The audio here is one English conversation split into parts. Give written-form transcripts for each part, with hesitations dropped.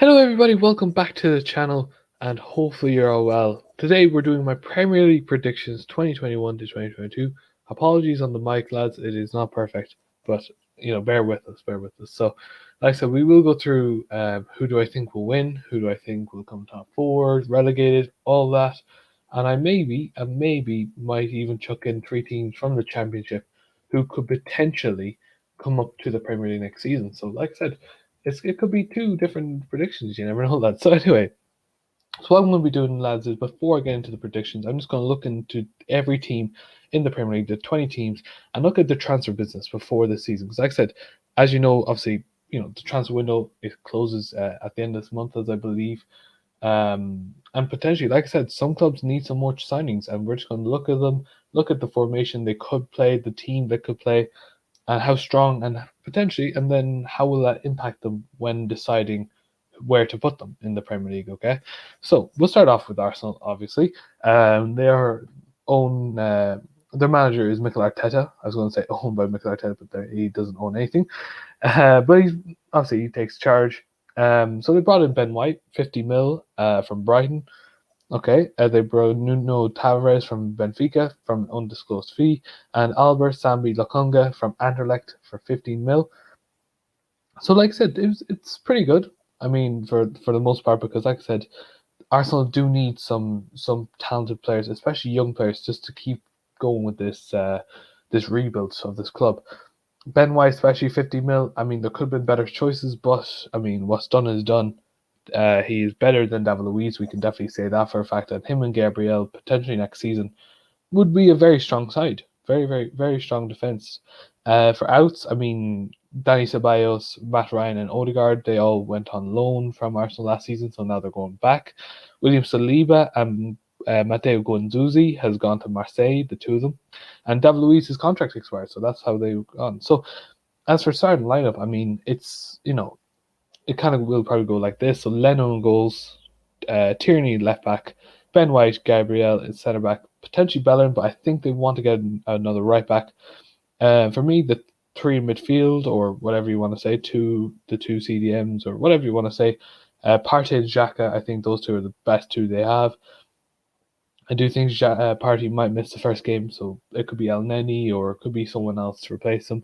Hello, everybody. Welcome back to the channel, and hopefully you're all well. Today we're doing my Premier League predictions 2021 to 2022. Apologies on the mic, lads. It is not perfect, but bear with us. Bear with us. So, like I said, we will go through who do I think will win, who do I think will come top four, relegated, all that, and I maybe might even chuck in three teams from the Championship who could potentially come up to the Premier League next season. So, like I said, it could be two different predictions. You never know that. So anyway, so what I'm going to be doing, lads, is before I get into the predictions, I'm just going to look into every team in the Premier League, the 20 teams, and look at the transfer business before this season. Because, like I said, as you know, obviously, the transfer window it closes at the end of this month, as I believe. And potentially, like I said, some clubs need some more signings, and we're just going to look at them, look at the formation they could play, the team that could play, and how strong and potentially, and then how will that impact them when deciding where to put them in the Premier League? Okay, so we'll start off with Arsenal. Obviously, they are own. Their manager is Mikel Arteta. I was going to say owned by Mikel Arteta, but he doesn't own anything. But he takes charge. So they brought in Ben White, 50 mil from Brighton. Okay, they brought Nuno Tavares from Benfica from an undisclosed fee, and Albert Sambi Lokonga from Anderlecht for 15 mil. So, like I said, it's pretty good. I mean, for the most part, because like I said, Arsenal do need some talented players, especially young players, just to keep going with this rebuild of this club. Ben White, especially 50 mil. I mean, there could have been better choices, but I mean, what's done is done. He is better than David Luiz. We can definitely say that for a fact. And him and Gabriel potentially next season would be a very strong side. Very, very, very strong defense. For outs, I mean, Danny Ceballos, Matt Ryan, and Odegaard, they all went on loan from Arsenal last season, so now they're going back. William Saliba and Matteo Guendouzi has gone to Marseille, the two of them. And David Luiz's contract expired, so that's how they've gone. So as for starting lineup, I mean, it kind of will probably go like this. So Leno in goals, Tierney left back, Ben White, Gabriel in centre back, potentially Bellerin, but I think they want to get another right back. For me, the three in midfield, or whatever you want to say, the two CDMs, or whatever you want to say, Partey and Xhaka, I think those two are the best two they have. I do think Partey might miss the first game, so it could be El Neni or it could be someone else to replace him.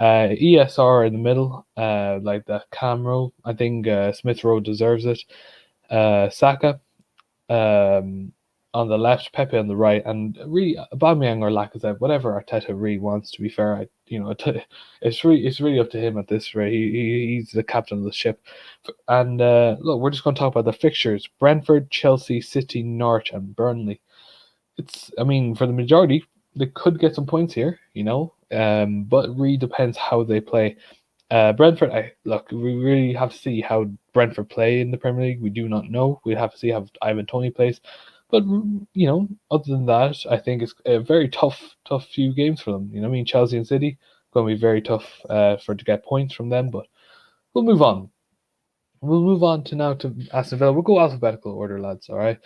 ESR in the middle, like the cam role. I think Smith Rowe deserves it. Saka on the left, Pepe on the right, and really Aubameyang or Lacazette, whatever Arteta really wants. To be fair, it's really up to him at this rate. He's the captain of the ship. And look, we're just going to talk about the fixtures: Brentford, Chelsea, City, Norwich, and Burnley. I mean, for the majority, they could get some points here, but it really depends how they play. Brentford, we really have to see how Brentford play in the Premier League. We do not know. We have to see how Ivan Toney plays. But other than that, I think it's a very tough few games for them. I mean, Chelsea and City going to be very tough to get points from them. But we'll move on. We'll move on to Aston Villa. We'll go alphabetical order, lads. All right.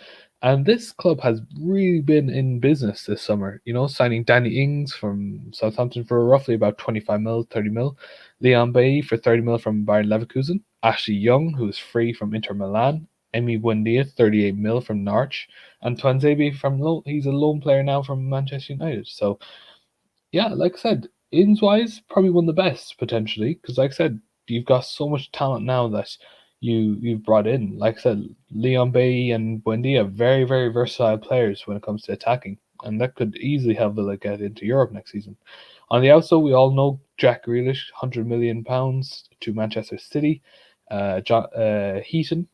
And this club has really been in business this summer. Signing Danny Ings from Southampton for roughly about 25 mil, 30 mil. Leon Bailey for 30 mil from Bayern Leverkusen. Ashley Young, who is free from Inter Milan. Emi Buendia, 38 mil from Norwich. And Tuanzebe he's a lone player now from Manchester United. So, yeah, like I said, Ings wise, probably one of the best potentially. Because, like I said, you've got so much talent now that you've brought in. Like I said, Leon Bailey and Buendia, very, very versatile players when it comes to attacking. And that could easily help Villa get into Europe next season. On the outside, we all know Jack Grealish, £100 million to Manchester City. Heaton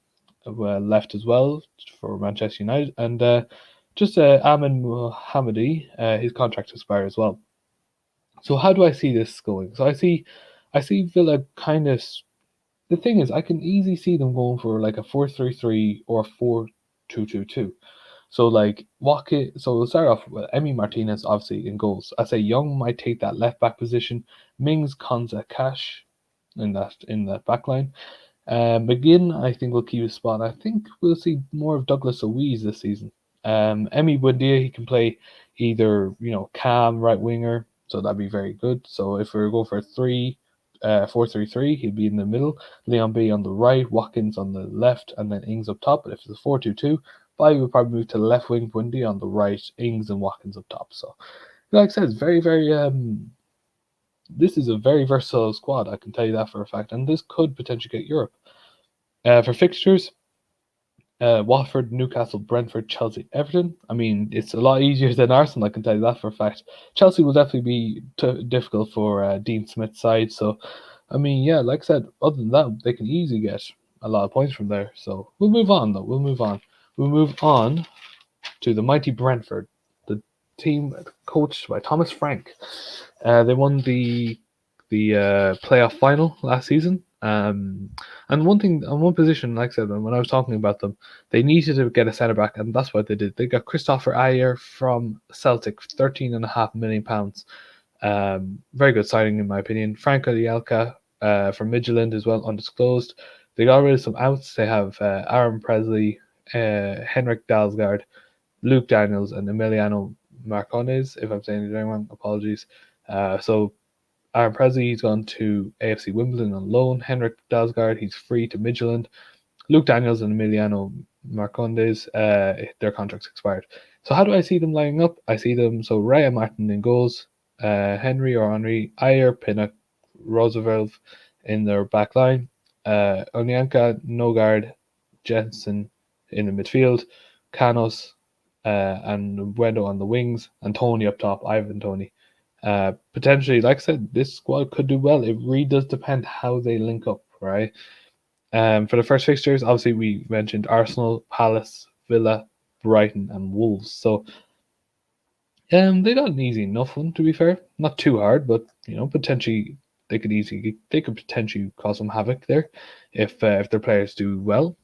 left as well for Manchester United. And Amin Mohammadi, his contract expires as well. So how do I see this going? So I see Villa kind of. The thing is, I can easily see them going for like a 4-3-3 or 4-2-2-2. So so we'll start off with Emi Martinez obviously in goals. I say Young might take that left back position. Mings, Konza, Cash in that back line. McGinn, I think will keep his spot. I think we'll see more of Douglas Luiz this season. Emi Buendia, he can play either cam right winger, so that'd be very good. So if we're going for a 3, 4-3-3, he'd be in the middle, Leon B on the right, Watkins on the left, and then Ings up top. But if it's a 4-2-2, Bobby would probably move to the left wing, Bundy on the right, Ings and Watkins up top. So, like I said, it's very, very this is a very versatile squad, I can tell you that for a fact, and this could potentially get Europe. For fixtures, Watford, Newcastle, Brentford, Chelsea, Everton. I mean, it's a lot easier than Arsenal, I can tell you that for a fact. Chelsea will definitely be difficult for Dean Smith's side. So, I mean, yeah, like I said, other than that, they can easily get a lot of points from there. So we'll move on, though. We'll move on to the mighty Brentford, the team coached by Thomas Frank. They won the playoff final last season. And one position, like I said, when I was talking about them, they needed to get a centre back, and that's what they did. They got Christopher Ayer from Celtic, £13.5 million. Very good signing in my opinion. Franco Dialca from Midtjylland as well, undisclosed. They got rid of some outs. They have Aaron Presley, Henrik Dalsgaard, Luke Daniels, and Emiliano Marcondes. If I'm saying it wrong, apologies. So Aaron Presley, he's gone to AFC Wimbledon on loan. Henrik Dalsgaard, he's free to Midtjylland. Luke Daniels and Emiliano Marcondes, their contracts expired. So how do I see them lining up? I see them, so Raya Martin in goals, Henry or Henry, Ayer, Pinnock, Roosevelt in their back line, Onyanka, Nogard, Jensen in the midfield, Canos and Bueno on the wings, and Tony up top, Ivan Tony. Potentially, like I said, this squad could do well. It really does depend how they link up, right? For the first fixtures, obviously we mentioned Arsenal, Palace, Villa, Brighton, and Wolves. So they got an easy enough one, to be fair. Not too hard, but potentially they could potentially cause some havoc there if their players do well.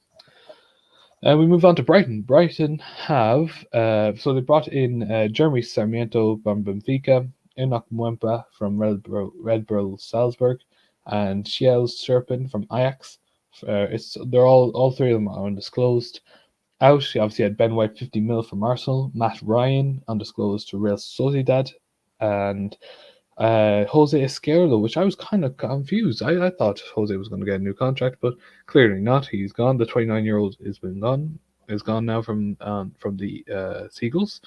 We move on to Brighton. Brighton have so they brought in Jeremy Sarmiento from Benfica, Enoch Mwempa from Red Bull Salzburg, and Shiel Serpin from Ajax. They're all three of them are undisclosed. Out, you obviously had Ben White, 50 mil from Arsenal, Matt Ryan, undisclosed to Real Sociedad, and Jose Izquierdo, which I was kind of confused. I thought Jose was going to get a new contract, but clearly not. He's gone. The 29-year-old is gone now from the Seagulls.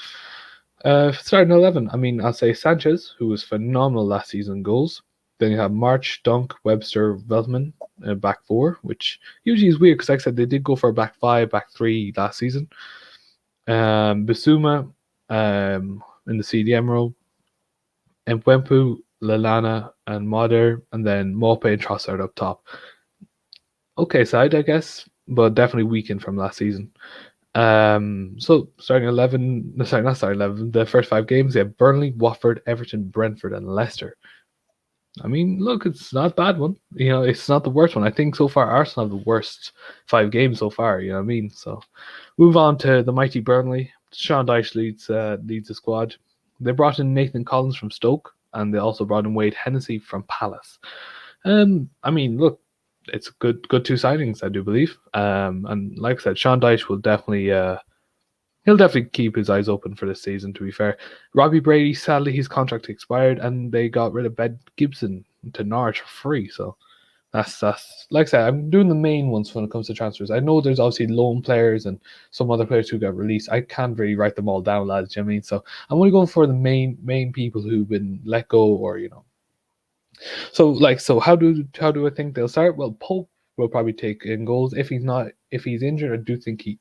Starting 11, I mean, I'll say Sanchez, who was phenomenal last season goals. Then you have March, Dunk, Webster, Veltman, back four, which usually is weird because, like I said, they did go for a back five, back three last season. Bissouma in the CDM role, Mwempu, Lallana, and Moder, and then Mope and Trossard up top. Okay side, I guess, but definitely weakened from last season. So starting 11, not starting 11, the first 5 games, they have Burnley, Watford, Everton, Brentford, and Leicester. I mean, look, it's not a bad one. It's not the worst one. I think so far Arsenal have the worst 5 games so far, you know what I mean? So move on to the mighty Burnley. Sean Dyche leads the squad. They brought in Nathan Collins from Stoke, and they also brought in Wade Hennessy from Palace. I mean, look, it's good 2 signings, I do believe. And like I said, Sean Dyche will definitely he'll definitely keep his eyes open for this season, to be fair. Robbie Brady, sadly, his contract expired, and they got rid of Ben Gibson to Norwich for free. So that's like I said, I'm doing the main ones when it comes to transfers. I know there's obviously loan players and some other players who got released. I can't really write them all down, lads. You know what I mean? So I'm only going for the main people who've been let go, or So how do I think they'll start? Well, Pope will probably take in goals. If he's injured,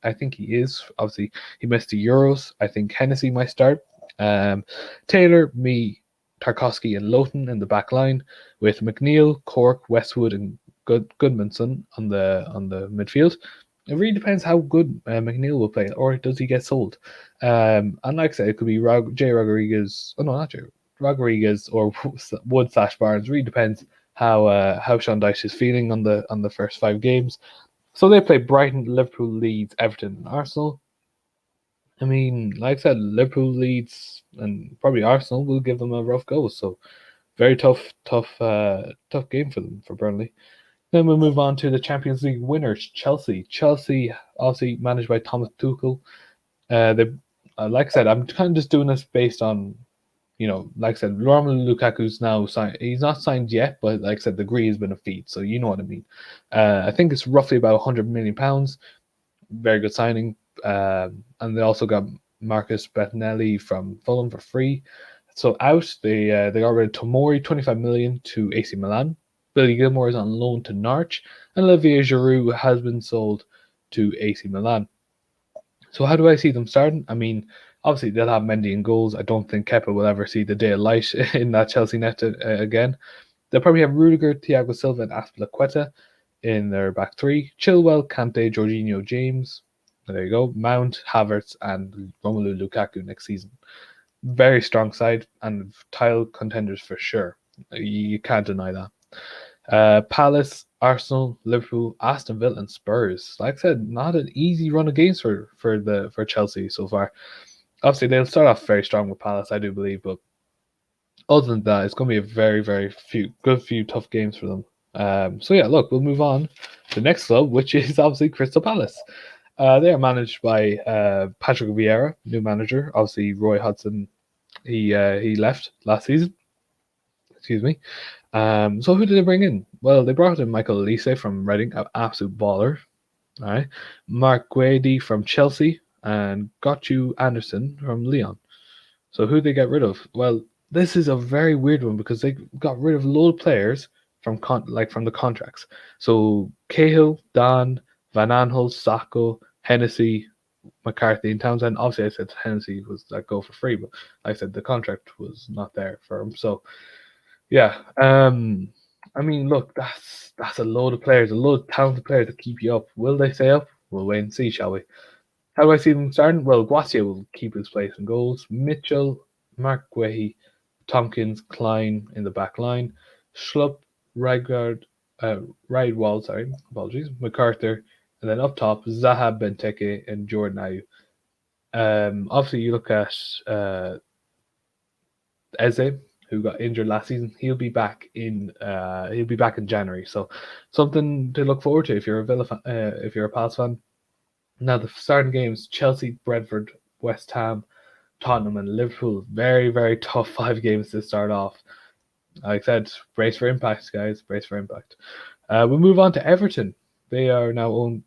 I think he is. Obviously, he missed the Euros. I think Hennessy might start. Taylor, Tarkowski, and Lowton in the back line, with McNeil, Cork, Westwood, and Goodmanson on the midfield. It really depends how good McNeil will play, or does he get sold? And like I said, it could be Jay Rodriguez. Oh no, not Jay Rodriguez or Wood/Barnes. Really depends how Sean Dyche is feeling on the first 5 games. So they play Brighton, Liverpool, Leeds, Everton, and Arsenal. I mean, like I said, Liverpool, Leeds, and probably Arsenal will give them a rough go. So very tough game for them, for Burnley. Then we'll move on to the Champions League winners, Chelsea. Chelsea, obviously managed by Thomas Tuchel. They, like I said, I'm kind of just doing this based on like I said, Romelu Lukaku's now signed. He's not signed yet, but like I said, the agree has been a feat, so you know what I mean. I think it's roughly about £100 million. Very good signing. And they also got Marcus Bettinelli from Fulham for free. So out, they got rid of Tomori, 25 million to AC Milan. Billy Gilmore is on loan to Norwich, and Olivier Giroud has been sold to AC Milan. So how do I see them starting? I mean, obviously they'll have Mendy in goals. I don't think Kepa will ever see the day of light in that Chelsea net again. They'll probably have Rudiger, Thiago Silva, and Azpilicueta in their back three. Chilwell, Kante, Jorginho, James. There you go. Mount, Havertz, and Romelu Lukaku next season. Very strong side and title contenders for sure. You can't deny that. Palace, Arsenal, Liverpool, Aston Villa, and Spurs. Like I said, not an easy run of games for Chelsea so far. Obviously, they'll start off very strong with Palace, I do believe, but other than that, it's going to be a very, very few tough games for them. So yeah, look, we'll move on to the next club, which is obviously Crystal Palace. They are managed by Patrick Vieira, new manager. Obviously, Roy Hodgson, he left last season. Excuse me. So who did they bring in? Well, they brought in Michael Olise from Reading, an absolute baller. All right, Mark Guedes from Chelsea, and Gochu Anderson from Lyon. So who they get rid of? Well, this is a very weird one because they got rid of a load of players from from the contracts. So Cahill, Dan, Van Aanholt, Sacco, Hennessy, McCarthy, and Townsend. Obviously, I said Hennessy was that go for free, but like I said the contract was not there for him. So yeah, I mean, look, that's a load of players, a load of talented players to keep you up. Will they stay up? We'll wait and see, shall we? How do I see them starting? Well, Guacia will keep his place in goals. Mitchell, Mark Guehi, Tompkins, Klein in the back line. Schlupp, Rydwall, apologies, MacArthur, and then up top, Zaha Benteke and Jordan Ayew. Obviously, you look at Eze, who got injured last season. He'll be back in January. So something to look forward to if you're a Villa fan, if you're a Palace fan. Now the starting games: Chelsea, Brentford, West Ham, Tottenham, and Liverpool. Very, very tough 5 games to start off. Like I said, brace for impact, guys. Brace for impact. We move on to Everton. They are now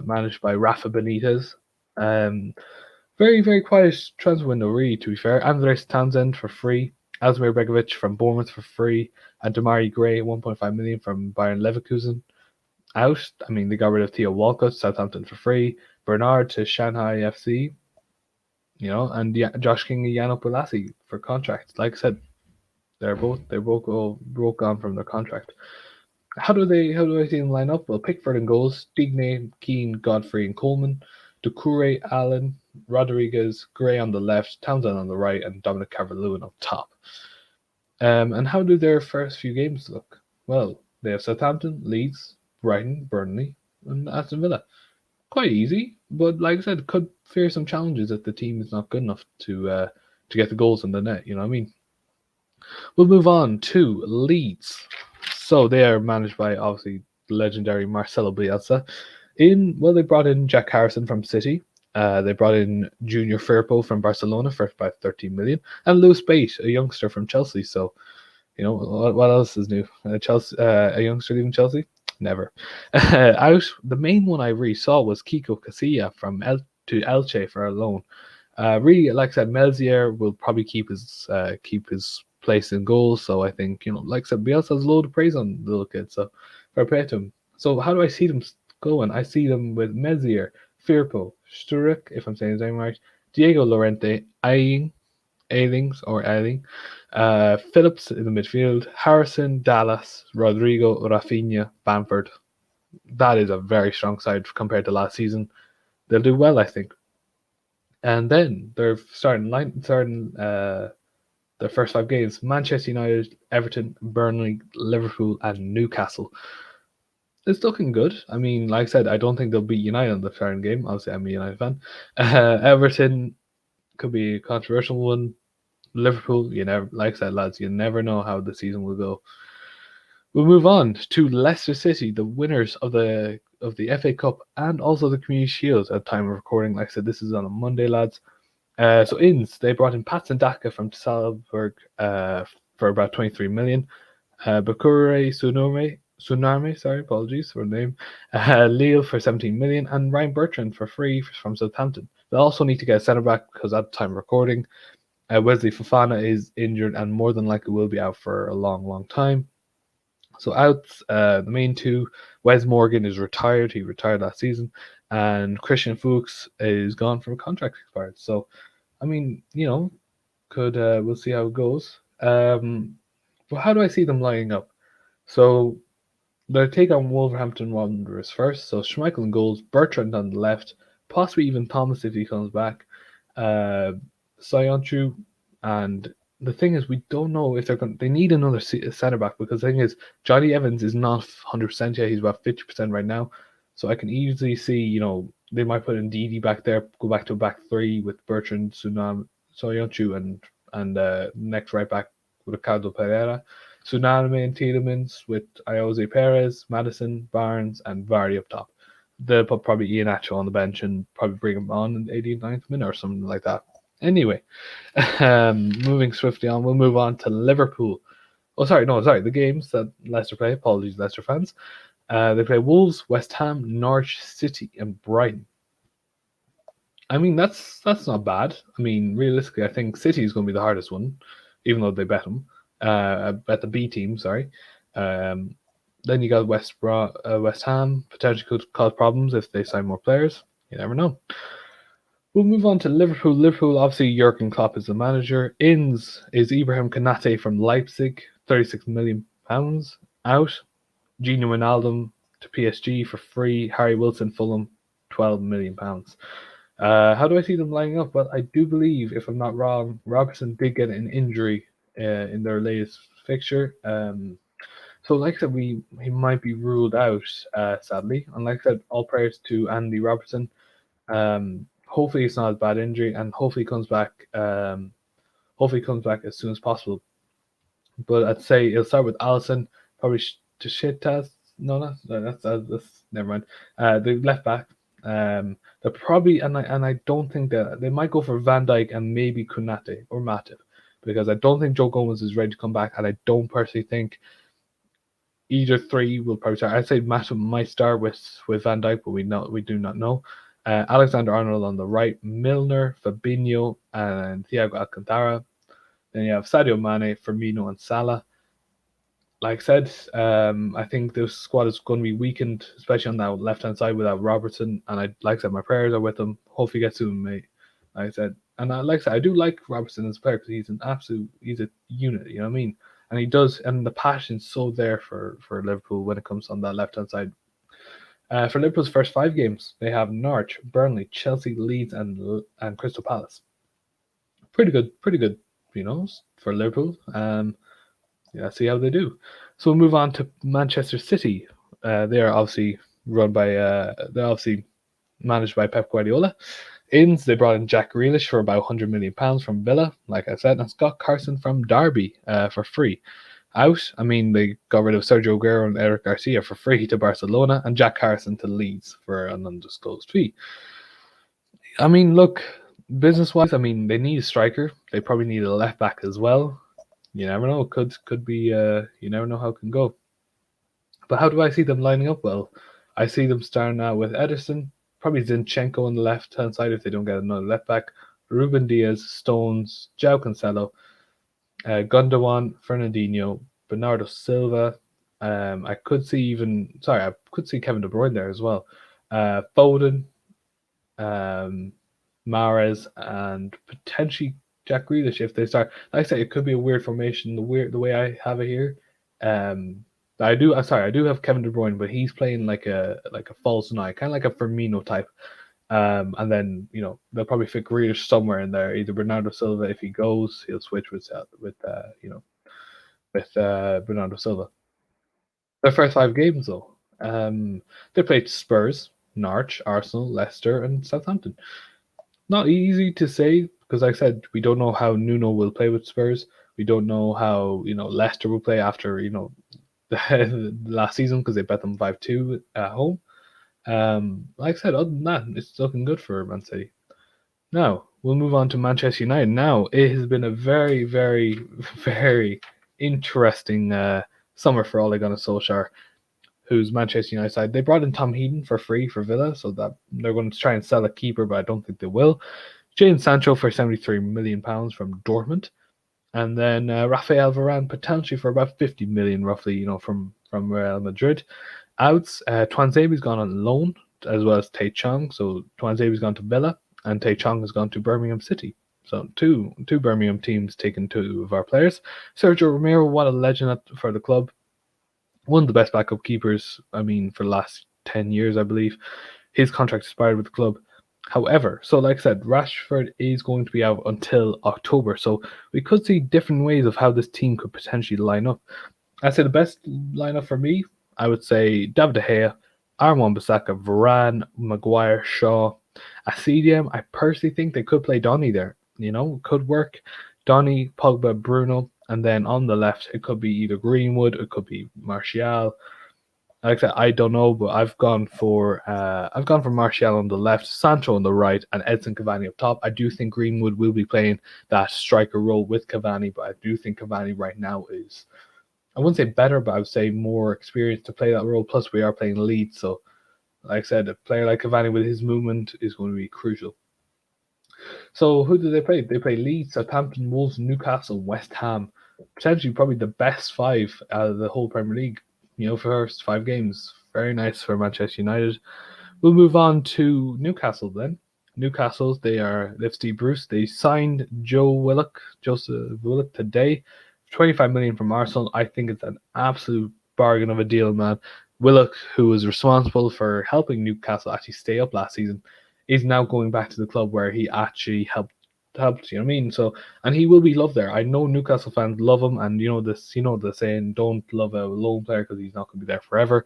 managed by Rafa Benitez. Very, very quiet transfer window, really, to be fair. Andres Townsend for free. Asmir Begovic from Bournemouth for free. And Damari Gray, 1.5 million from Bayern Leverkusen. Out. I mean, they got rid of Theo Walcott, Southampton for free. Bernard to Shanghai FC. And Josh King and Yannick Bolasie for contracts. Like I said, they're both all broke on from their contract. How do I see them line up? Well, Pickford in goals, Digne, Keane, Godfrey, and Coleman. Doucouré, Allen, Rodriguez, Gray on the left, Townsend on the right, and Dominic Calvert-Lewin up top. And how do their first few games look? Well, they have Southampton, Leeds, Brighton, Burnley, and Aston Villa. Quite easy, but like I said, could fear some challenges if the team is not good enough to get the goals in the net. You know what I mean? We'll move on to Leeds. So they are managed by obviously the legendary Marcelo Bielsa. They brought in Jack Harrison from City. They brought in Junior Firpo from Barcelona for about 13 million, and Lewis Bate, a youngster from Chelsea. So, what else is new? A youngster leaving Chelsea? Never. Out, the main one I really saw was Kiko Casilla from to Elche for a loan. Really, like I said, Melzier will probably keep his place in goals. So I think, like I said, Bielsa has a load of praise on the little kid. So fair play to him. So how do I see them going? I see them with Melzier, Firpo, Sturrock, if I'm saying his name right, Diego Llorente, Ayling, Phillips in the midfield, Harrison, Dallas, Rodrigo, Rafinha, Bamford. That is a very strong side compared to last season. They'll do well, I think. And then they're starting their first 5 games: Manchester United, Everton, Burnley, Liverpool, and Newcastle. It's looking good. I mean, like I said, I don't think they'll beat United in the starting game. Obviously, I'm a United fan. Everton could be a controversial one. Liverpool, like I said, lads, you never know how the season will go. We'll move on to Leicester City, the winners of the FA Cup and also the Community Shield at time of recording. Like I said, this is on a Monday, lads. So Inns, they brought in Patson Daka from Salzburg for about 23 million. Bakure Sunarme, sorry, apologies for the name. Lille for 17 million, and Ryan Bertrand for free from Southampton. They also need to get a centre back because at the time of recording, Wesley Fofana is injured and more than likely will be out for a long, long time. So outs, the main two, Wes Morgan is retired. He retired last season, and Christian Fuchs is gone from a contract expired. So, I mean, could we'll see how it goes. But how do I see them lining up? So they'll take on Wolverhampton Wanderers first. So Schmeichel in goals, Bertrand on the left, possibly even Thomas if he comes back. Soyuncu, and the thing is, we don't know if they're going. They need another centre back because the thing is, Johnny Evans is not 100% yet. He's about 50% right now. So I can easily see, they might put in Didi back there, go back to a back three with Bertrand, Soyuncu, and next right back with Ricardo Pereira. Tsunami and Tielemans with Iose Perez, Madison, Barnes, and Vardy up top. They'll put probably Iheanacho on the bench and probably bring him on in the 89th minute or something like that. Anyway, moving swiftly on, we'll move on to Liverpool. The games that Leicester play. Apologies, Leicester fans. They play Wolves, West Ham, Norwich City, and Brighton. I mean, that's not bad. I mean, realistically, I think City is going to be the hardest one, even though they bet them. Bet the B team, sorry. Then you got West Ham, potentially could cause problems if they sign more players. You never know. We'll move on to Liverpool. Liverpool, obviously, Jurgen Klopp is the manager. Ins is Ibrahim Konate from Leipzig, £36 million out. Gino Wijnaldum to PSG for free. Harry Wilson, Fulham, £12 million. How do I see them lining up? Well, I do believe, if I'm not wrong, Robertson did get an injury in their latest fixture. So, like I said, he might be ruled out, sadly. And like I said, all prayers to Andy Robertson. Hopefully, it's not a bad injury, and hopefully, he comes back. Hopefully, he comes back as soon as possible. But I'd say it'll start with Alisson, probably to Shittaz. No, that's never mind. The left back. They're probably, and I don't think that they might go for Van Dijk and maybe Konate or Matip, because I don't think Joe Gomez is ready to come back, and I don't personally think either three will probably start. I'd say Matip might start with Van Dijk, but we do not know. Alexander Arnold on the right, Milner, Fabinho, and Thiago Alcantara. Then you have Sadio Mane, Firmino, and Salah. Like I said, I think this squad is going to be weakened, especially on that left-hand side without Robertson. And like I said, my prayers are with him. Hopefully, he gets to him, mate. Like I said, and like I said, I do like Robertson as a player because he's a unit. You know what I mean? And he does, and the passion's so there for Liverpool when it comes on that left-hand side. For Liverpool's first 5 games, they have Norwich, Burnley, Chelsea, Leeds, and Crystal Palace. Pretty good, for Liverpool. See how they do. So we'll move on to Manchester City. They are obviously they're obviously managed by Pep Guardiola. Inns, they brought in Jack Grealish for about £100 million from Villa, like I said, and Scott Carson from Derby for free. Out, I mean, they got rid of Sergio Aguero and Eric Garcia for free to Barcelona, and Jack Harrison to Leeds for an undisclosed fee. I mean, look, business-wise, I mean, they need a striker. They probably need a left back as well. You never know. Could be. You never know how it can go. But how do I see them lining up? Well, I see them starting out with Ederson, probably Zinchenko on the left-hand side if they don't get another left back. Ruben Diaz, Stones, João Cancelo, Gundogan, Fernandinho, Bernardo Silva. I could see Kevin De Bruyne there as well. Foden, Mahrez, and potentially Jack Grealish if they start. Like I say, it could be a weird formation. The way I have it here. I do have Kevin De Bruyne, but he's playing like a false nine, kind of like a Firmino type. And then they'll probably fit Grealish somewhere in there. Either Bernardo Silva, if he goes, he'll switch with Bernardo Silva. Their first 5 games though, they played Spurs, Norwich, Arsenal, Leicester, and Southampton. Not easy to say because, like I said, we don't know how Nuno will play with Spurs. We don't know how Leicester will play after the last season because they bet them 5-2 at home. Like I said, other than that, it's looking good for Man City. Now we'll move on to Manchester United now. It has been a very, very, very interesting summer for Ole Gunnar Solskjaer, who's Manchester United side. They brought in Tom Heaton for free for Villa, so that they're going to try and sell a keeper, but I don't think they will. Jadon Sancho for £73 million from Dortmund. And then Rafael Varane potentially for about 50 million, roughly, from Real Madrid. Outs, Twanzebe's gone on loan, as well as Tae Chong. So Twanzebe's gone to Villa, and Tae Chong has gone to Birmingham City. So two Birmingham teams taking two of our players. Sergio Romero, what a legend for the club. One of the best backup keepers, for the last 10 years, I believe. His contract expired with the club. However, so like I said, Rashford is going to be out until October. So we could see different ways of how this team could potentially line up. I'd say the best lineup for me, I would say David De Gea, Aaron Wan-Bissaka, Varane, Maguire, Shaw. At CDM, I personally think they could play Donny there. It could work. Donny, Pogba, Bruno, and then on the left, it could be either Greenwood, it could be Martial. Like I said, I don't know, but I've gone for Martial on the left, Sancho on the right, and Edson Cavani up top. I do think Greenwood will be playing that striker role with Cavani, but I do think Cavani right now is, I wouldn't say better, but I would say more experienced to play that role. Plus, we are playing Leeds, so like I said, a player like Cavani with his movement is going to be crucial. So who do they play? They play Leeds, Southampton, Wolves, Newcastle, West Ham. Potentially probably the best five out of the whole Premier League. For first 5 games. Very nice for Manchester United. We'll move on to Newcastle then. Newcastle, they've Steve Bruce. They signed Joseph Willock today. 25 million from Arsenal. I think it's an absolute bargain of a deal, man. Willock, who was responsible for helping Newcastle actually stay up last season, is now going back to the club where he actually helped. You know what I mean? So, and he will be loved there. I know Newcastle fans love him, and the saying, "Don't love a loan player because he's not going to be there forever."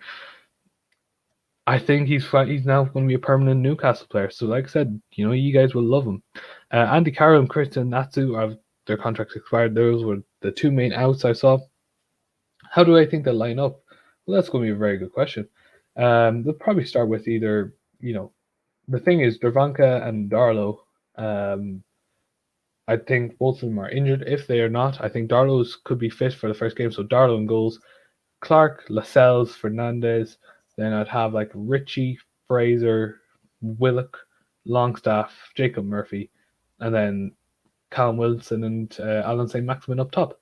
I think he's now going to be a permanent Newcastle player. So, like I said, you guys will love him. Andy Carroll and Christian Natsu have their contracts expired. Those were the 2 main outs I saw. How do I think they'll line up? Well, that's going to be a very good question. They'll probably start with either, the thing is, Dervanka and Darlow. I think both of them are injured. If they are not, I think Darlow's could be fit for the first game. So Darlow in goals, Clark, Lascelles, Fernandez. Then I'd have like Richie, Fraser, Willock, Longstaff, Jacob Murphy, and then Callum Wilson and Alan St. Maximin up top.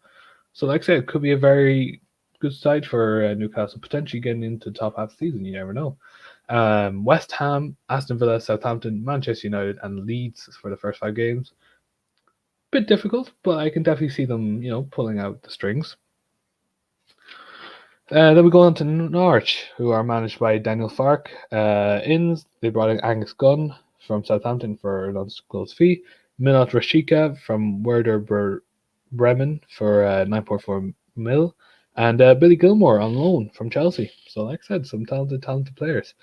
So like I said, it could be a very good side for Newcastle, potentially getting into the top half of the season. You never know. West Ham, Aston Villa, Southampton, Manchester United, and Leeds for the first 5 games. Bit difficult, but I can definitely see them, pulling out the strings. Then we go on to Norwich, who are managed by Daniel Farke. They brought in Angus Gunn from Southampton for an undisclosed fee. Milot Rashica from Werder Bremen for 9.4 mil. And Billy Gilmore on loan from Chelsea. So, like I said, some talented players.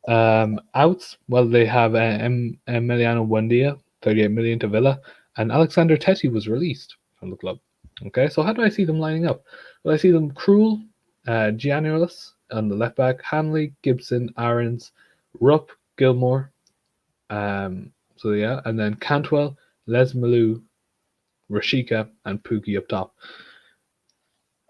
Outs, well, they have Emiliano Buendia, 38 million to Villa. And Alexander Teti was released from the club. Okay, so how do I see them lining up? Well, I see them Krul, Giannulis on the left back, Hanley, Gibson, Aarons, Rupp, Gilmore. And then Cantwell, Les Malou, Rashica, and Pookie up top.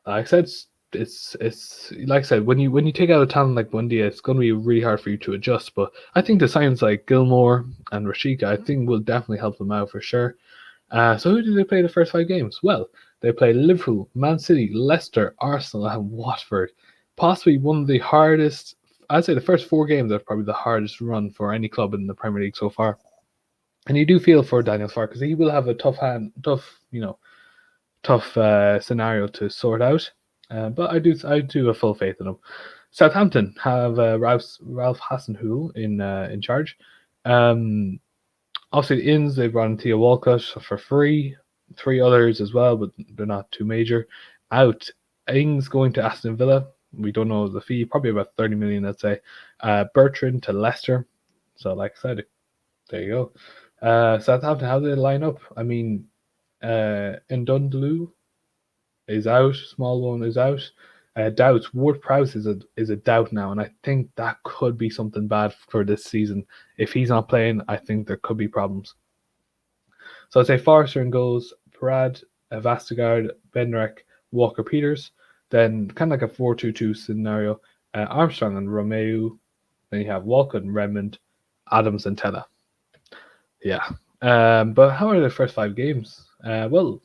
Like I said, it's like I said, when you take out a talent like Buendia, it's going to be really hard for you to adjust. But I think the signs like Gilmore and Rashica, I think will definitely help them out for sure. So who did they play the first 5 games? Well, they played Liverpool, Man City, Leicester, Arsenal, and Watford. Possibly one of the hardest. I'd say the first 4 games are probably the hardest run for any club in the Premier League so far. And you do feel for Daniel Farke because he will have a tough scenario to sort out. But I do have full faith in him. Southampton have Ralph Hasenhüttl in charge. Obviously, the Inns, they brought in Theo Walcott for free. 3 others as well, but they're not too major. Out, Ings going to Aston Villa. We don't know the fee, probably about 30 million, I'd say. Bertrand to Leicester. So, like I said, there you go. Southampton, how do they line up? Ndundulu is out. Smallbone is out. Doubts. Ward-Prowse is a doubt now, and I think that could be something bad for this season. If he's not playing, I think there could be problems. So I'd say Forrester in goals, Parad, Vastegard, Bednarek, Walker Peters. Then kind of like a 4-2-2 scenario. Armstrong and Romeu. Then you have Walcott and Redmond, Adams and Tella. Yeah. But how are the first 5 games? Well,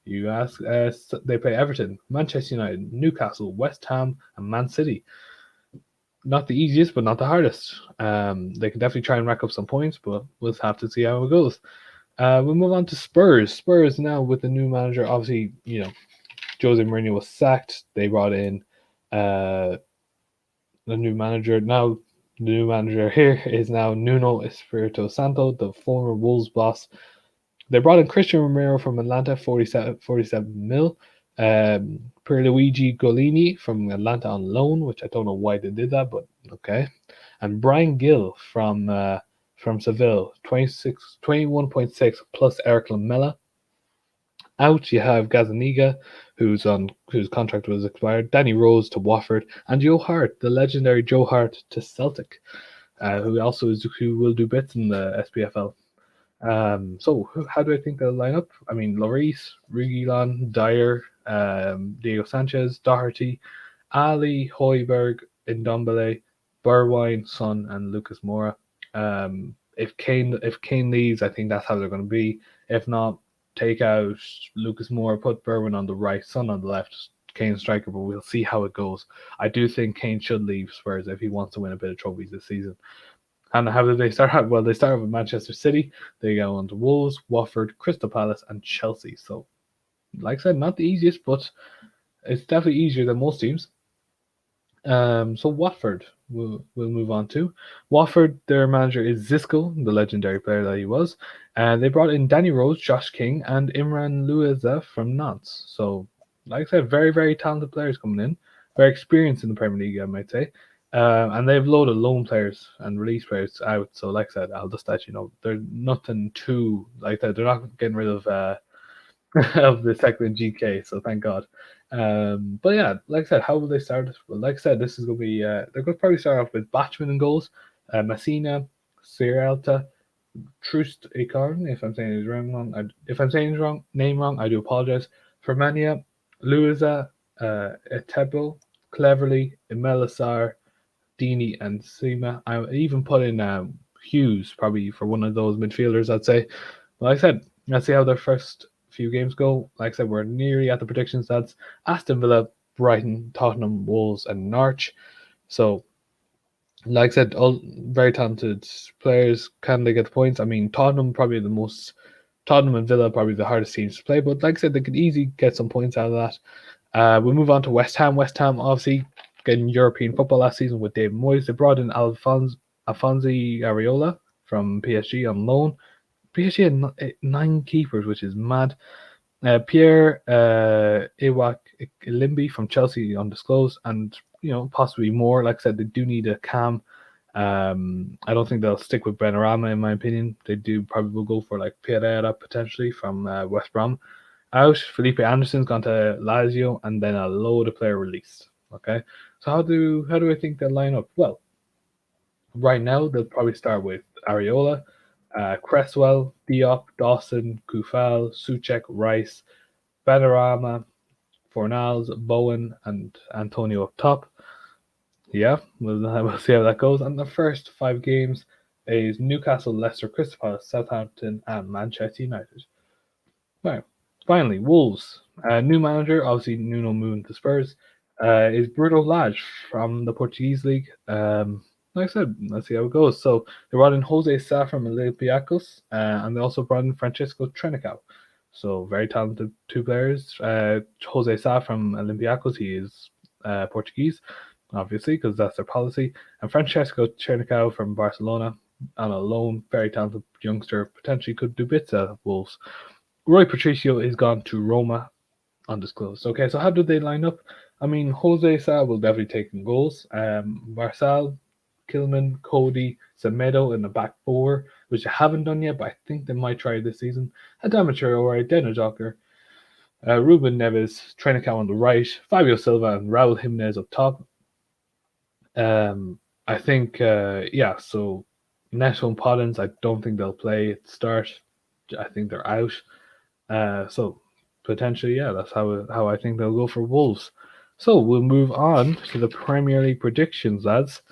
you ask. They play Everton, Manchester United, Newcastle, West Ham, and Man City. Not the easiest, but not the hardest. They can definitely try and rack up some points, but we'll have to see how it goes. We'll move on to Spurs. Spurs now with the new manager. Obviously, Jose Mourinho was sacked. They brought in the new manager. Now, the new manager here is now Nuno Espirito Santo, the former Wolves boss. They brought in Christian Romero from Atlanta, 47 mil. Pierluigi Golini from Atlanta on loan, which I don't know why they did that, but okay. And Brian Gill from Seville, 21.6 plus Eric Lamela. Out you have Gazaniga, whose contract was expired. Danny Rose to Watford, and Joe Hart, the legendary Joe Hart to Celtic, who will do bits in the SPFL. So how do I think they'll line up? I mean, Lloris, Reguilon, Dyer, Diego Sanchez, Doherty, Ali, Hoiberg, Ndombele, Bergwijn, Son, and Lucas Moura. If Kane leaves, I think that's how they're going to be. If not, take out Lucas Moura, put Bergwijn on the right, Son on the left, Kane striker, but we'll see how it goes. I do think Kane should leave Spurs if he wants to win a bit of trophies this season. And how did they start out? Well, they started with Manchester City. They go on to Wolves, Watford, Crystal Palace, and Chelsea. So, like I said, not the easiest, but it's definitely easier than most teams. So Watford we'll move on to. Watford, their manager is Zisco, the legendary player that he was. And they brought in Danny Rose, Josh King, and Imran Louisa from Nantes. So, like I said, very, very talented players coming in. Very experienced in the Premier League, I might say. And they've loaded loan players and release players out. So, like I said, I'll just let you know, they're nothing too like that. They're not getting rid of of the second GK. So thank God. But yeah, like I said, how will they start? Well, like I said, this is going to be they're going to probably start off with Batchman in goals, Messina, Sierralta, Trust Icarn. If I'm saying his if I'm saying his name wrong, I do apologize. Fermania, Luisa, Etebo, Cleverly, Imelisar, Dini, and Sima. I even put in Hughes probably for one of those midfielders. I'd say. Like I said, let's see how their first few games go. Like I said, we're nearly at the prediction stats. Aston Villa, Brighton, Tottenham, Wolves, and Norwich. So, like I said, all very talented players. Can they get the points? I mean, Tottenham and Villa probably the hardest teams to play. But like I said, they could easily get some points out of that. We'll move on to West Ham. West Ham, obviously, getting European football last season with David Moyes. They brought in Alfonso Areola from PSG on loan. PSG had 9 keepers, which is mad. Pierre Iwak Ilimbi from Chelsea undisclosed, and possibly more. Like I said, they do need a cam. I don't think they'll stick with Benrahma, in my opinion. They do probably will go for like Pereira potentially from West Brom. Out, Felipe Anderson's gone to Lazio, and then a load of player released. Okay, so how do I think they'll line up? Well, right now they'll probably start with Areola, Cresswell, Diop, Dawson, Kufal, Suchek, Rice, Benrahma, Fornals, Bowen, and Antonio up top. Yeah, we'll see how that goes. And the first 5 games is Newcastle, Leicester, Crystal Palace, Southampton, and Manchester United. Right. Finally, Wolves. New manager, obviously Nuno moving to Spurs, is Bruno Lage from the Portuguese league. Like I said, let's see how it goes. So they brought in Jose Sa from Olympiacos, and they also brought in Francisco Trincao. So very talented 2 players. Jose Sa from Olympiacos, he is Portuguese, obviously, because that's their policy. And Francesco Trincao from Barcelona on a loan, very talented youngster, potentially could do bits at Wolves. Rui Patricio is gone to Roma, undisclosed. Okay, so how did they line up? I mean, Jose Sa will definitely take in goals. Marçal, Kilman, Cody, Semedo in the back 4, which I haven't done yet, but I think they might try this season. Adama Traore, Dennis Joker, Ruben Neves, Trincao on the right, Fabio Silva, and Raul Jimenez up top. I think, so Neto and Pollins, I don't think they'll play at the start. I think they're out. So potentially, yeah, that's how I think they'll go for Wolves. So we'll move on to the Premier League predictions, lads.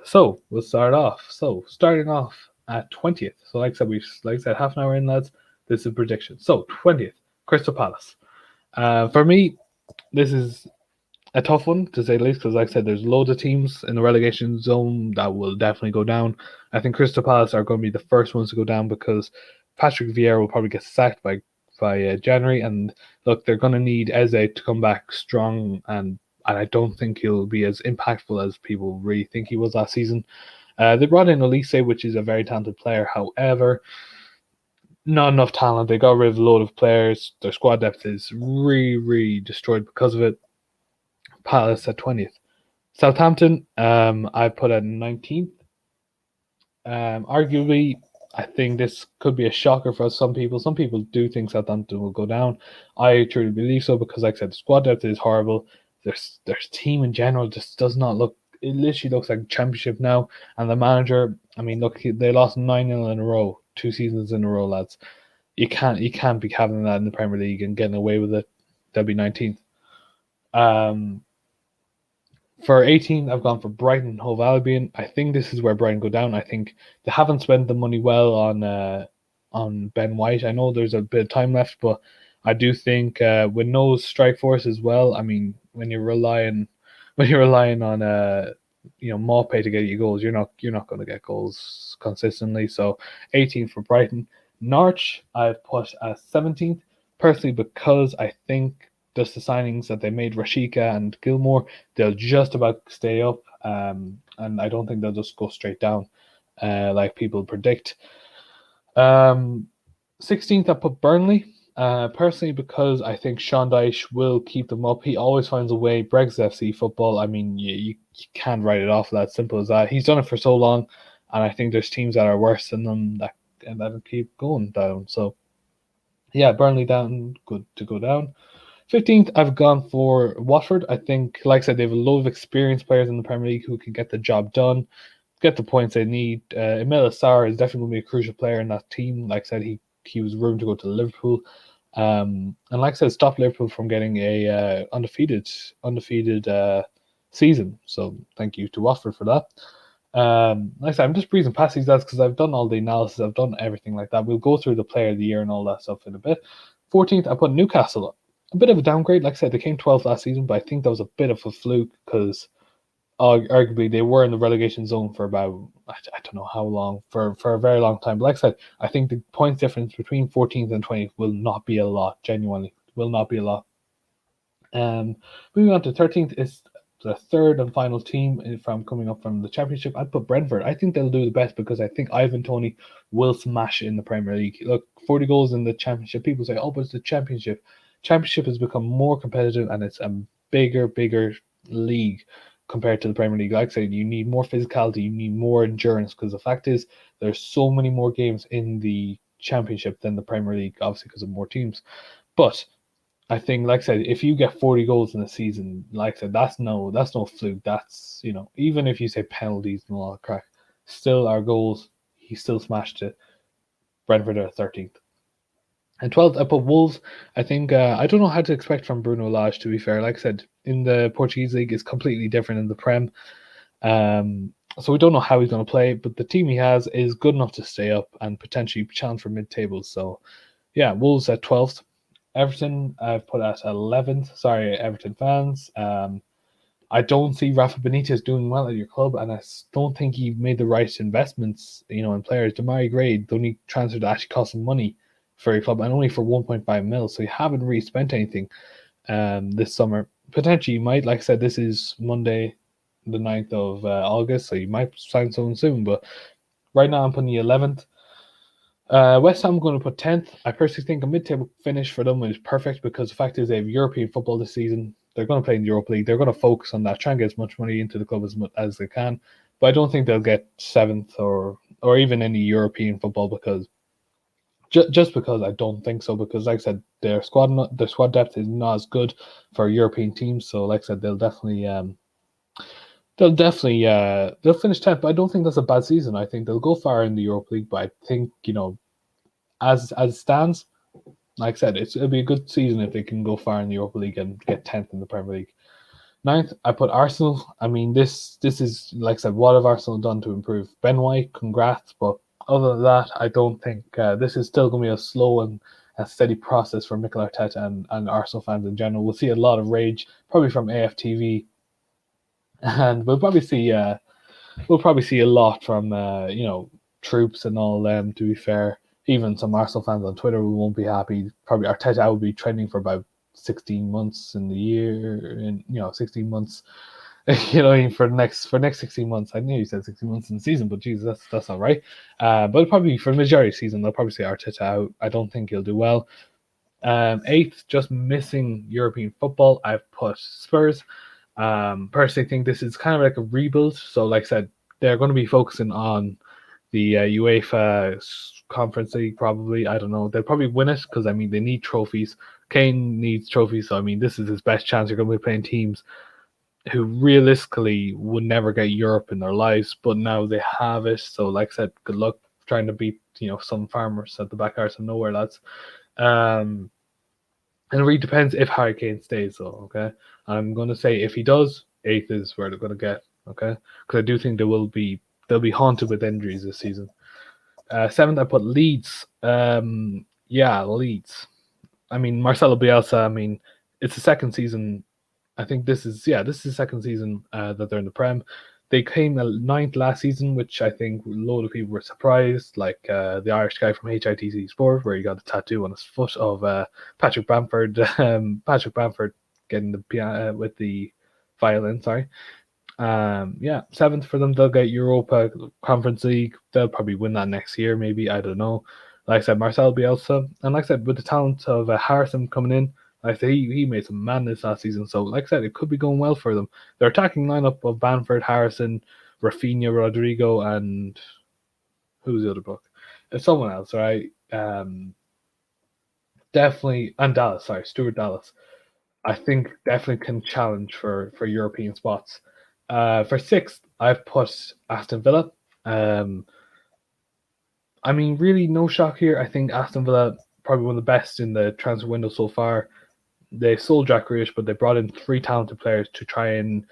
So we'll start off. So starting off at 20th. So like I said, half an hour in, lads. This is prediction. So 20th, Crystal Palace. For me, this is a tough one to say the least because, like I said, there's loads of teams in the relegation zone that will definitely go down. I think Crystal Palace are going to be the first ones to go down because Patrick Vieira will probably get sacked by January, and look, they're going to need Eze to come back strong, and I don't think he'll be as impactful as people really think he was last season. They brought in Elise, which is a very talented player. However, not enough talent. They got rid of a load of players. Their squad depth is really, really destroyed because of it. Palace at 20th. Southampton, I put at 19th. Arguably, I think this could be a shocker for some people. Some people do think Southampton will go down. I truly believe so because, like I said, the squad depth is horrible. Their team in general just does not look. It literally looks like championship now. And the manager, I mean, look, they lost 9-0 in a row, 2 seasons in a row, lads. You can't be having that in the Premier League and getting away with it. They'll be 19th. For 18, I've gone for Brighton and Hove Albion. I think this is where Brighton go down. I think they haven't spent the money well on Ben White. I know there's a bit of time left, but I do think with no strike force as well. I mean, when you're relying on Maupay to get you goals, you're not going to get goals consistently. So 18 for Brighton. Norwich, I've put as 17th personally because I think just the signings that they made, Rashika and Gilmore, they'll just about stay up, and I don't think they'll just go straight down, like people predict. 16th, I put Burnley. Personally, because I think Sean Dyche will keep them up. He always finds a way. Brexit FC football. I mean, you can't write it off that simple as that. He's done it for so long, and I think there's teams that are worse than them that keep going down. So, yeah, Burnley down, good to go down. 15th, I've gone for Watford. I think, like I said, they have a lot of experienced players in the Premier League who can get the job done, get the points they need. Emile Sarr is definitely going to be a crucial player in that team. Like I said, he was rumored to go to Liverpool. And like I said, stop Liverpool from getting a undefeated season. So thank you to Watford for that. Like I said, I'm just breezing past these guys because I've done all the analysis, I've done everything like that. We'll go through the player of the year and all that stuff in a bit. 14th, I put Newcastle up. A bit of a downgrade. Like I said, they came 12th last season, but I think that was a bit of a fluke because arguably they were in the relegation zone for about, I don't know how long, for a very long time. But like I said, I think the points difference between 14th and 20th will not be a lot, genuinely. Will not be a lot. Moving on to 13th is the third and final team from coming up from the Championship. I'd put Brentford. I think they'll do the best because I think Ivan Toney will smash in the Premier League. Look, 40 goals in the Championship. People say, oh, but it's the Championship. Championship has become more competitive and it's a bigger league compared to the Premier League. Like I said, you need more physicality, you need more endurance because the fact is there's so many more games in the Championship than the Premier League, obviously because of more teams. But I think, like I said, if you get 40 goals in a season, like I said, that's no fluke. That's, even if you say penalties and all that crack, still our goals, he still smashed it. Brentford are 13th. And 12th, I put Wolves. I think, I don't know how to expect from Bruno Lage, to be fair. Like I said, in the Portuguese league, it's completely different in the Prem. So we don't know how he's going to play, but the team he has is good enough to stay up and potentially challenge for mid-tables. So, yeah, Wolves at 12th. Everton, I've put at 11th. Sorry, Everton fans. I don't see Rafa Benitez doing well at your club, and I don't think he made the right investments, in players. Demarai Gray, the only transfer that actually cost him money for your club, and only for 1.5 mil, so you haven't really spent anything this summer. Potentially, you might, like I said, this is Monday, the 9th of August, so you might sign someone soon, but right now I'm putting the 11th. West Ham, I'm going to put 10th. I personally think a mid-table finish for them is perfect because the fact is they have European football this season. They're going to play in the Europa League. They're going to focus on that, try and get as much money into the club as they can. But I don't think they'll get 7th or even any European football because just because I don't think so. Because like I said, their squad depth is not as good for European teams. So like I said, they'll definitely they'll finish 10th. But I don't think that's a bad season. I think they'll go far in the Europa League. But I think as it stands, like I said, it'll be a good season if they can go far in the Europa League and get 10th in the Premier League. Ninth, I put Arsenal. I mean, this is, like I said, what have Arsenal done to improve? Ben White, congrats, but other than that, I don't think this is still going to be a slow and a steady process for Mikel Arteta and Arsenal fans in general. We'll see a lot of rage, probably from AFTV, and we'll probably see a lot from troops and all them. To be fair, even some Arsenal fans on Twitter who won't be happy. Probably Arteta will be trending for about 16 months in the year, and 16 months. For next 16 months. I knew you said 16 months in the season, but Jesus, that's not right. But probably for the majority of the season, they'll probably say Arteta out. I don't think he'll do well. Eighth, just missing European football. I've put Spurs. Personally, think this is kind of like a rebuild. So, like I said, they're going to be focusing on the UEFA Conference League. Probably, I don't know. They'll probably win it because they need trophies. Kane needs trophies, so this is his best chance. You're going to be playing teams who realistically would never get Europe in their lives, but now they have it. So, like I said, good luck trying to beat some farmers at the back arse of nowhere, lads. And it really depends if Harry Kane stays, though. Okay, I'm going to say if he does, eighth is where they're going to get. Okay, because I do think they'll be haunted with injuries this season. Seventh, I put Leeds. Leeds. Marcelo Bielsa. It's the second season. I think this is the second season that they're in the Prem. They came ninth last season, which I think a load of people were surprised, like the Irish guy from HITC Sport, where he got a tattoo on his foot of Patrick Bamford. Patrick Bamford getting the piano with the violin. Sorry. Seventh for them. They'll get Europa Conference League. They'll probably win that next year, maybe. I don't know. Like I said, Marcelo Bielsa, and like I said, with the talent of Harrison coming in. Like I said, he made some madness last season. So, like I said, it could be going well for them. Their attacking lineup of Bamford, Harrison, Rafinha, Rodrigo, and who's the other book? It's someone else, right? Definitely, and Dallas. Sorry, Stuart Dallas. I think definitely can challenge for European spots. For sixth, I've put Aston Villa. Really, no shock here. I think Aston Villa probably one of the best in the transfer window so far. They sold Jack Grealish, but they brought in 3 talented players to try and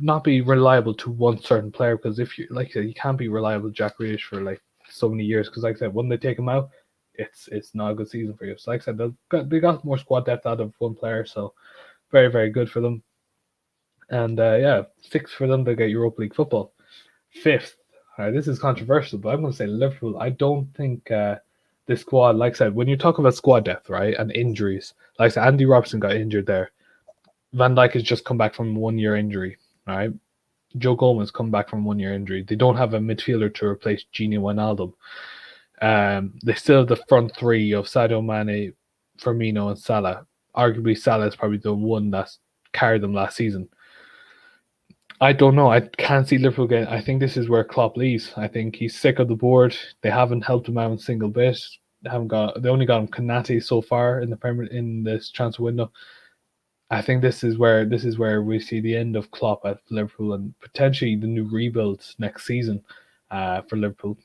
not be reliable to one certain player. Because if you you can't be reliable to Jack Grealish for like so many years. Because like I said, when they take him out, it's not a good season for you. So like I said, they got more squad depth out of one player. So very, very good for them. And sixth for them, they get Europa League football. Fifth, this is controversial, but I'm going to say Liverpool. I don't think this squad, like I said, when you talk about squad depth, right, and injuries, like I said, Andy Robertson got injured there. Van Dijk has just come back from 1 year injury, right? Joe Gomez come back from 1 year injury. They don't have a midfielder to replace Gini Wijnaldum. They still have the front three of Sadio Mane, Firmino, and Salah. Arguably, Salah is probably the one that carried them last season. I don't know. I can't see Liverpool again. I think this is where Klopp leaves. I think he's sick of the board. They haven't helped him out a single bit. They only got him Konate so far in this transfer window. I think this is where we see the end of Klopp at Liverpool and potentially the new rebuild next season for Liverpool.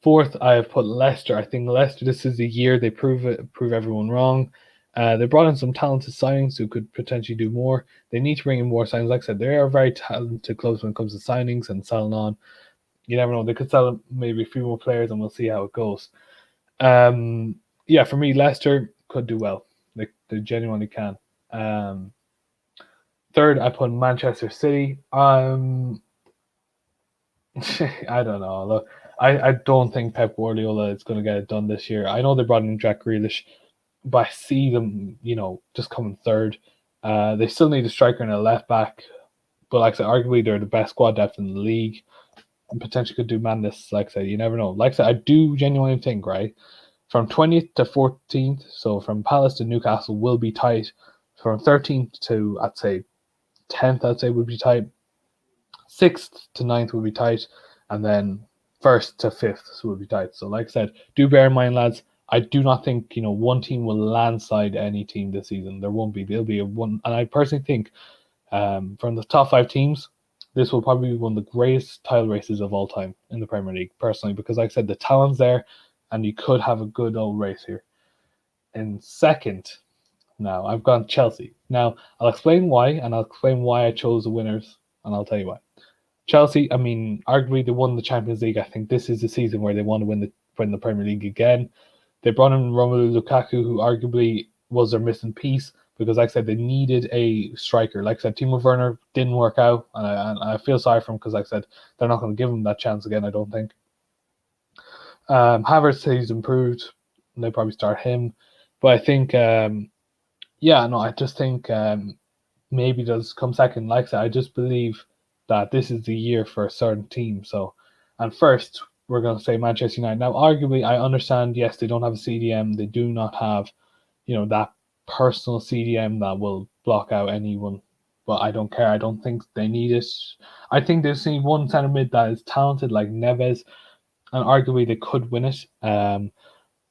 Fourth, I have put Leicester. I think Leicester, this is the year they prove everyone wrong. They brought in some talented signings who could potentially do more. They need to bring in more signings. Like I said, they are very talented clubs when it comes to signings and selling on. You never know. They could sell maybe a few more players and we'll see how it goes. For me, Leicester could do well. They genuinely can. Third, I put Manchester City. I don't know. Look, I don't think Pep Guardiola is going to get it done this year. I know they brought in Jack Grealish, but I see them, just coming third. They still need a striker and a left back, but like I said, arguably they're the best squad depth in the league and potentially could do madness. Like I said, you never know. Like I said, I do genuinely think, right, from 20th to 14th, so from Palace to Newcastle will be tight. From 13th to, I'd say, 10th, I'd say would be tight. 6th to 9th would be tight. And then 1st to 5th would be tight. So like I said, do bear in mind, lads, I do not think, one team will landslide any team this season. There won't be. There'll be a one. And I personally think from the top 5 teams, this will probably be one of the greatest title races of all time in the Premier League, personally, because like I said, the talent's there. and you could have a good old race here. In second, now I've gone Chelsea. Now I'll explain why, and I'll explain why I chose the winners, and I'll tell you why. Chelsea, I mean, arguably they won the Champions League. I think this is the season where they want to win the Premier League again. They brought in Romelu Lukaku, who arguably was their missing piece because, like I said, they needed a striker. Like I said, Timo Werner didn't work out, and I feel sorry for him because, like I said, they're not going to give him that chance again, I don't think. Havertz, he's improved. They probably start him. But I think, I just think maybe does come second. Like I said, I just believe that this is the year for a certain team. So, and first, we're going to say Manchester United. Now, arguably, I understand, yes, they don't have a CDM. They do not have, that personal CDM that will block out anyone. But I don't care. I don't think they need it. I think they see one centre mid that is talented like Neves, and arguably they could win it.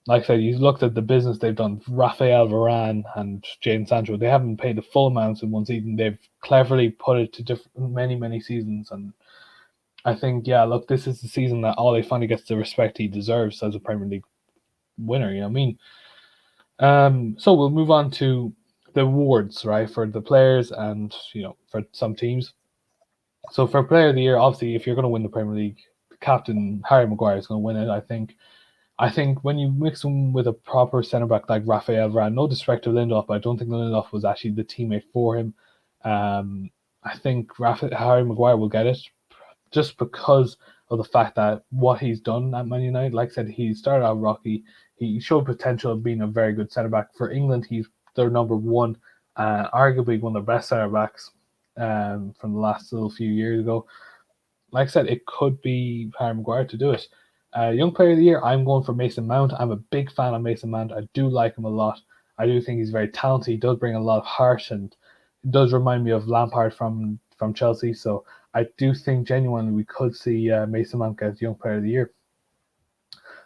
Like I said, you looked at the business they've done. Rafael Varane and Jadon Sancho, they haven't paid the full amounts in one season. They've cleverly put it to many seasons, and I think, look, this is the season that Ole finally gets the respect he deserves as a Premier League winner. You know what I mean? So we'll move on to the awards, right, for the players and for some teams. So for Player of the Year, obviously, if you're going to win the Premier League, captain Harry Maguire is going to win it. I think when you mix him with a proper centre back like Rafael Varane, no disrespect to Lindelof, but I don't think Lindelof was actually the teammate for him. I think Harry Maguire will get it just because of the fact that what he's done at Man United. Like I said, he started out rocky. He showed potential of being a very good centre back for England. He's their number one, arguably one of the best centre backs from the last little few years ago. Like I said, it could be Harry Maguire to do it. Young Player of the Year, I'm going for Mason Mount. I'm a big fan of Mason Mount. I do like him a lot. I do think he's very talented. He does bring a lot of heart, and it does remind me of Lampard from Chelsea. So I do think genuinely we could see Mason Mount get Young Player of the Year.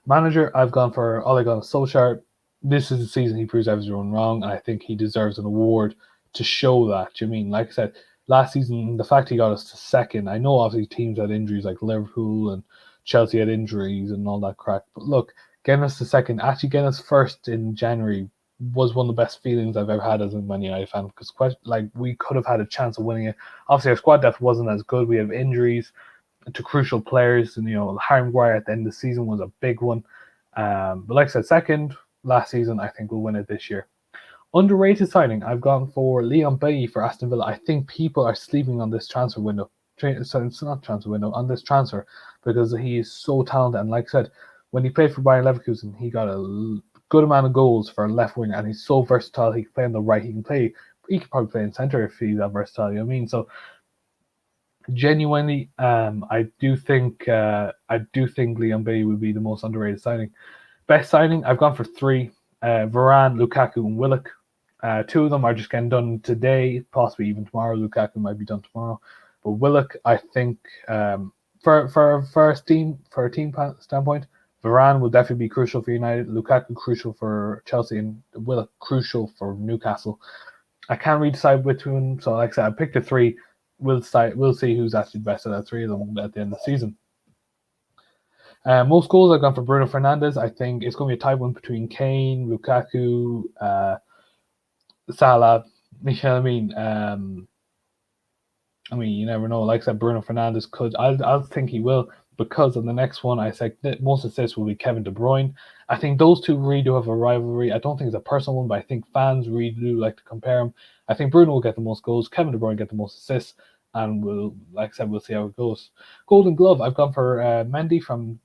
Manager, I've gone for Ole Gunnar Solskjaer. This is the season he proves everyone wrong, and I think he deserves an award to show that. You mean, like I said, last season, the fact he got us to second, I know obviously teams had injuries like Liverpool and Chelsea had injuries and all that crap. But look, getting us to second, actually getting us first in January was one of the best feelings I've ever had as a Man United fan because we could have had a chance of winning it. Obviously, our squad depth wasn't as good. We have injuries to crucial players, and Harry Maguire at the end of the season was a big one. But like I said, second last season, I think we'll win it this year. Underrated signing, I've gone for Leon Bailey for Aston Villa. I think people are sleeping on this transfer window. So it's not transfer window, on this transfer, because he is so talented. And like I said, when he played for Bayern Leverkusen, he got a good amount of goals for a left wing, and he's so versatile. He can play on the right. He can probably play in centre if he's that versatile. You know what I mean? So genuinely, I do think Leon Bailey would be the most underrated signing. Best signing, I've gone for three: Varane, Lukaku, and Willock. Two of them are just getting done today, possibly even tomorrow. Lukaku might be done tomorrow. But Willock, I think, for a team standpoint, Varane will definitely be crucial for United. Lukaku crucial for Chelsea, and Willock crucial for Newcastle. I can't really decide between, so like I said, I picked the three. We'll see who's actually the best of the three of them at the end of the season. Most goals I've gone for Bruno Fernandes. I think it's going to be a tight one between Kane, Lukaku, Salah. You know what I mean? You never know. Like I said, Bruno Fernandes could. I'll think he will, because on the next one, I said most assists will be Kevin De Bruyne. I think those two really do have a rivalry. I don't think it's a personal one, but I think fans really do like to compare them. I think Bruno will get the most goals, Kevin De Bruyne get the most assists, and like I said, we'll see how it goes. Golden Glove, I've gone for Mendy from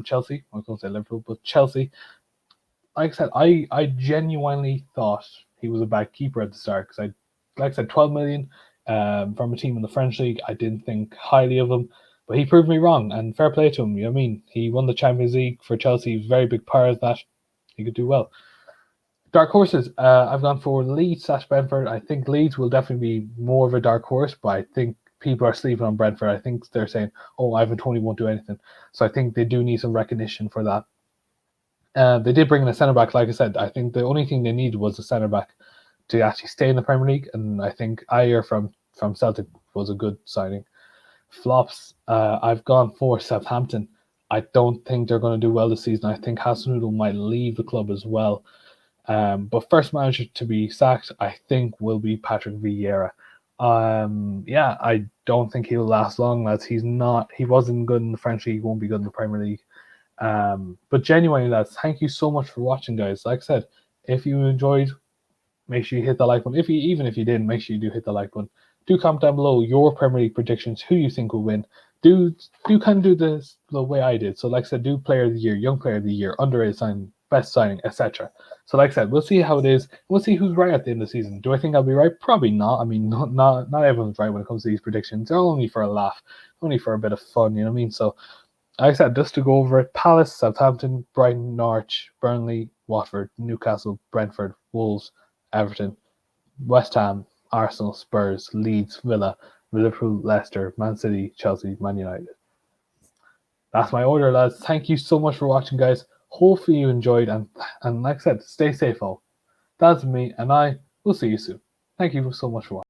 Chelsea. I was going to say Liverpool, but Chelsea. Like I said, I genuinely thought he was a bad keeper at the start because like I said, 12 million. From a team in the French league, I didn't think highly of him, but he proved me wrong, and fair play to him. You know what I mean? He won the Champions League for Chelsea. He was a very big part of that. He could do well. Dark horses, I've gone for Leeds / Brentford. I think Leeds will definitely be more of a dark horse, but I think people are sleeping on Brentford. I think they're saying, "Oh, Ivan Toney won't do anything." So I think they do need some recognition for that. They did bring in a centre back. Like I said, I think the only thing they needed was a centre back to actually stay in the Premier League, and I think Ayer from Celtic was a good signing. Flops, I've gone for Southampton. I don't think they're going to do well this season. I think Hasenhüttl might leave the club as well. But first manager to be sacked, I think, will be Patrick Vieira. Yeah, I don't think he'll last long, lads. He wasn't good in the French League, won't be good in the Premier League. But genuinely, lads, thank you so much for watching, guys. Like I said, if you enjoyed, make sure you hit the like button. Even if you didn't, make sure you do hit the like button. Do comment down below your Premier League predictions, who you think will win. Do kind of do this the way I did. So like I said, do player of the year, young player of the year, underrated signing, best signing, etc. So like I said, we'll see how it is. We'll see who's right at the end of the season. Do I think I'll be right? Probably not. I mean, not everyone's right when it comes to these predictions. They're only for a laugh, only for a bit of fun. You know what I mean? So like I said, just to go over it: Palace, Southampton, Brighton, Norwich, Burnley, Watford, Newcastle, Brentford, Wolves, Everton, West Ham, Arsenal, Spurs, Leeds, Villa, Liverpool, Leicester, Man City, Chelsea, Man United. That's my order, lads. Thank you so much for watching, guys. Hopefully you enjoyed, and like I said, stay safe, all. That's me, and I will see you soon. Thank you so much for watching.